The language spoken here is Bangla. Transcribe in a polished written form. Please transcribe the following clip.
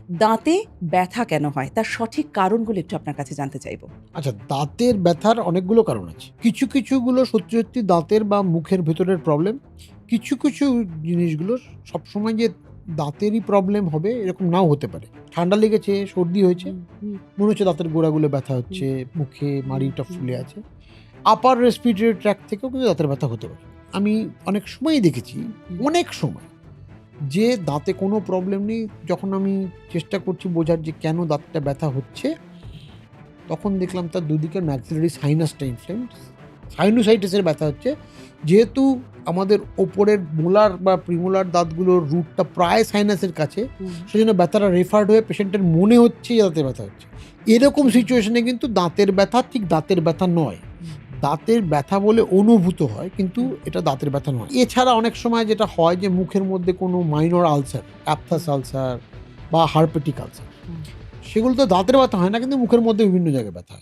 দাঁতে ব্যথা কেন হয় তার সঠিক কারণগুলো একটু আপনার কাছে জানতে চাইবো। আচ্ছা, দাঁতের ব্যথার অনেকগুলো কারণ আছে। কিছু কিছুগুলো সত্যি সত্যি দাঁতের বা মুখের ভেতরের প্রবলেম। কিছু কিছু জিনিসগুলো সবসময় যে দাঁতেরই প্রবলেম হবে এরকম নাও হতে পারে। ঠান্ডা লেগেছে, সর্দি হয়েছে, মনে হচ্ছে দাঁতের গোড়াগুলো ব্যথা হচ্ছে, মুখে মাড়িটা ফুলে আছে। আপার রেসপিরেটরি ট্র্যাক্ট থেকেও কিন্তু দাঁতের ব্যথা হতে পারে। আমি অনেক সময়ই দেখেছি, অনেক সময়, যে দাঁতে কোনো প্রবলেম নেই, যখন আমি চেষ্টা করছি বোঝার যে কেন দাঁতটা ব্যথা হচ্ছে, তখন দেখলাম তার দুদিকের ম্যাক্সিলারি সাইনাসটা ইনফ্লেমড, সাইনোসাইটিসের ব্যথা হচ্ছে। যেহেতু আমাদের ওপরের মোলার বা প্রিমোলার দাঁতগুলোর রুটটা প্রায় সাইনাসের কাছে, সেজন্য ব্যথাটা রেফার্ড হয়ে পেশেন্টের মনে হচ্ছে দাঁতে ব্যথা হচ্ছে। এরকম সিচুয়েশনে কিন্তু দাঁতের ব্যথা ঠিক দাঁতের ব্যথা নয়, দাঁতের ব্যথা বলে অনুভূত হয়, কিন্তু এটা দাঁতের ব্যথা নয়। এছাড়া অনেক সময় যেটা হয় যে মুখের মধ্যে কোনো মাইনর আলসার, অ্যাপথাস আলসার বা হারপেটিক আলসার, সেগুলো তো দাঁতের ব্যথা হয় না, কিন্তু মুখের মধ্যে বিভিন্ন জায়গায় ব্যথা হয়।